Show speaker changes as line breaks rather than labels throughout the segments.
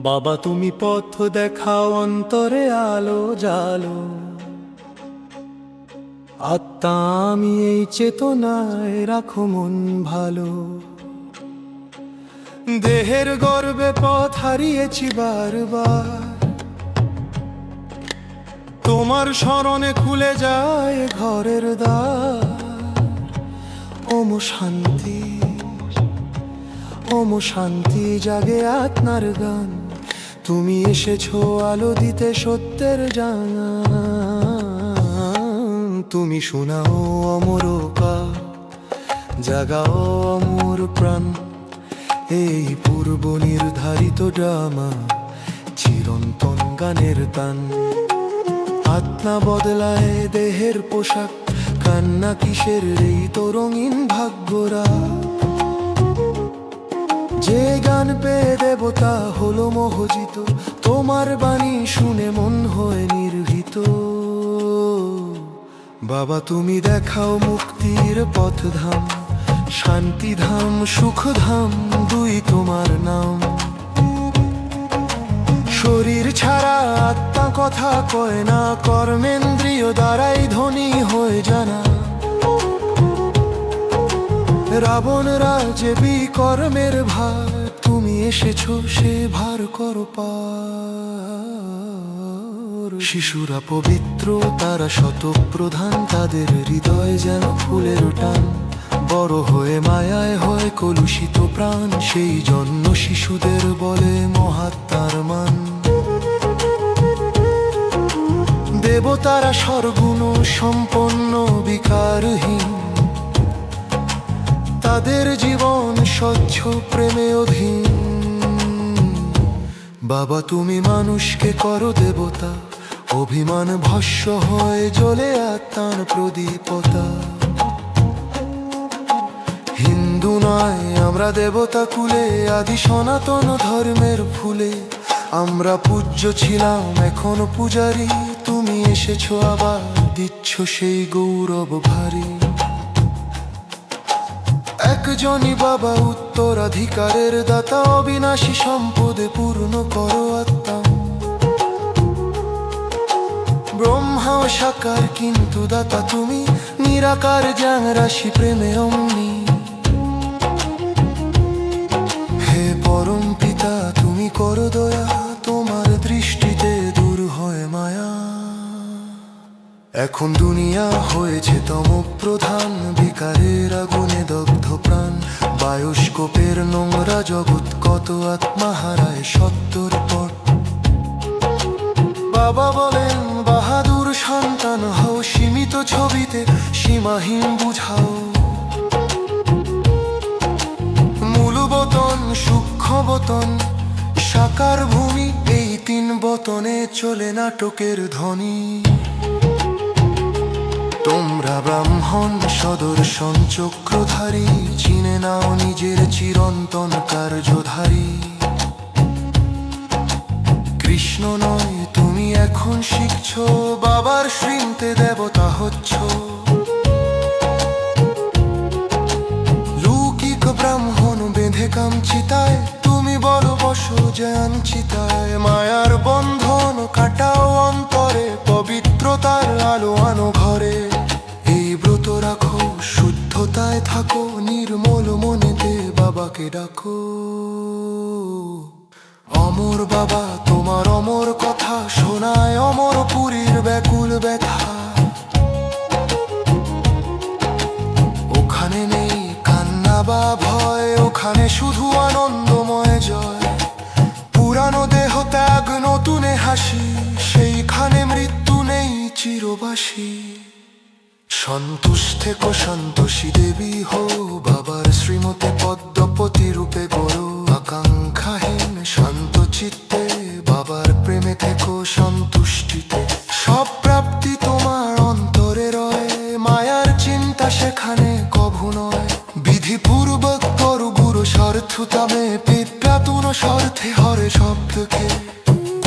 বাবা তুমি পথ দেখাও, অন্তরে আলো জালো। আত্মা আমি এই চেতনায়, রাখো মন ভালো। দেহের গর্বে পথ হারিয়েছি বারবার, তোমার স্মরণে খুলে যায় ঘরের দ্বার। ওম শান্তি, ওম শান্তি জাগে আত্মার গান। তুমি এসেছো আলো দিতে সত্যের জানান। তুমি শোনাও অমর কাল, জাগাও অমর প্রাণ। এই পূর্ব নির্ধারিত ড্রামা, চিরন্তন গানের তান। আত্মা বদলায় দেহের পোশাক, কান্না কিসের এই তো রঙিন ভাগ্যরা। যে গান পেয়ে দেবতা হলো মোহজিত, তোমার বাণী শুনে মন হয়ে নির্ভীত। বাবা তুমি দেখাও মুক্তির পথধাম, শান্তিধাম সুখধাম দুই তোমার নাম। শরীর ছাড়া আত্মা কথা কয় না, কর্মেন্দ্রিয় দ্বারাই ধনী হয়ে জানা। রাবণ রাজে বিকর্মের ভার, তুমি এসেছো সে ভার করো পার। শিশুরা পবিত্র, তারা শতপ্রধান, তাদের হৃদয় যেন ফুলের টান। বড় হয়ে মায়ায় হয় কলুষিত প্রাণ, সেই জন্য শিশুদের বলে মহাত্মার মান। দেবতারা সর্বগুণ সম্পন্ন বিকারহীন, তাদের জীবন স্বচ্ছ প্রেমে অধীন। বাবা তুমি মানুষকে করো দেবতা, অভিমান ভস্য হয়ে জ্বলে আত্মার প্রদীপতা। হিন্দু নয় আমরা দেবতা কুলে, আদি সনাতন ধর্মের ফুলে। আমরা পূজ্য ছিলাম এখনো পূজারী, তুমি এসেছো আবার দিচ্ছ সেই গৌরব ভারী। একজনই বাবা উত্তরাধিকারের দাতা, অবিনাশী সম্পদে পূর্ণ করো আত্মা। ব্রহ্মা ও সাকার কিন্তু দাতা তুমি, নিরাকার জ্ঞান রাশি প্রেমে অমনি। হে পরম পিতা তুমি করো দয়া, তোমার দৃষ্টিতে দূর হয় মায়া। এখন দুনিয়া হয়েছে তম প্রধান, বিকারের আগুনে দগ্ধ প্রাণ। বায়োস্কোপের নোংরা জগৎ, কত আত্মা হারায় সত্যর পর। বাবা বলেন বাহাদুর সন্তান হও, সীমিত ছবিতে সীমাহীন বুঝাও। মূলবতন সূক্ষ্মবতন সাকার ভূমি, এই তিন বতনে চলে নাটকের ধ্বনি। তোমরা ব্রাহ্মণ সদর্শন চক্রধারী, চিনে নাও নিজের চিরন্তন কার্যধারী। কৃষ্ণ নয় তুমি এখন শিখছো, বাবার শ্রীমতে দেবতা হচ্ছ। লৌকিক ব্রাহ্মণ বেঁধে কামচিতায়, তুমি বলো বসো জ্ঞান চিতায়। মায়ার বন্ধন কাটাও অন্তরে, পবিত্রতার আলো আনো ঘরে। এই ব্রত রাখো শুদ্ধতায় থাকো, নির্মল মনেতে বাবাকে ডাকো। অমর বাবা তোমার অমর কথা, শোনায় অমর পুরীর ব্যাকুল ব্যথা। ওখানে নেই কান্না বা ভয়, ওখানে শুধু আনন্দময় জয়। পুরানো দেহ ত্যাগ নতুনে হাসি, সেইখানে মৃত্যু নেই চিরবাসী। সন্তুষ্ট থেকো সন্তোষী দেবী হো, বাবার শ্রীমতে পদ্মপতি রূপে গড়ো। আকাঙ্ক্ষাহীন শান্ত চিত্তে, বাবার প্রেমে থেকো সন্তুষ্টিতে। সব প্রাপ্তি তোমার অন্তরে রয়, মায়ার চিন্তা সেখানে কভু নয়। বিধিপূর্বক করু গুরু স্বার্থতামে, পিপ্রাতুন স্বার্থে হরে শব্দকে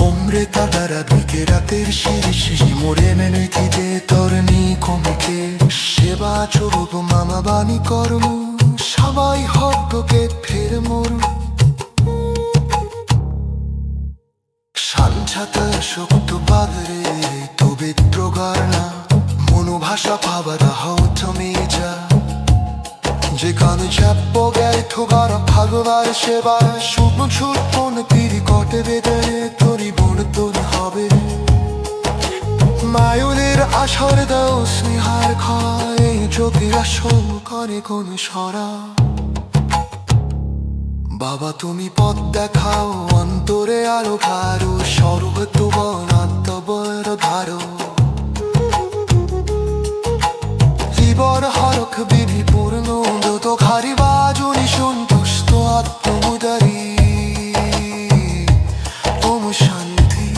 ওমরে তারা দুইকে রাতের শিরি মোড়ে মেনুইতে তোর নি কমকে সেবা চোখ মামা বাণী কর্ম সবাই হব্বকে ফের মরু সাঞ্ছাতা শক্ত বাদরে তবে প্রগার না মনোভাষা ভাবাদা হৌথমে যা যেখানে চাপ্প গায়ে ঠোগারা ভাগবার সেবা শুকনো ছুটপন তিরি কটে বেদে তোরই বোন তোর হবে মায়ুলের আশার দাও স্নেহার ক্ষয় চোখের আসল করে কোন সরা বাবা তুমি পথ দেখাও অন্তরে আলো ধারো স্বরূপ তোমার আত্মবর ধারো জীবন হরক বিধি পূর্ণ যত খারি বাজুনি সন্তুষ্ট আত্মমুদারি ওম শান্তি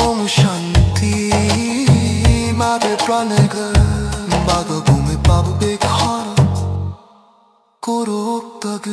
ওম শান্তি মাবে প্রাণে বাগ ভূমি পাববে ঘর করো তগ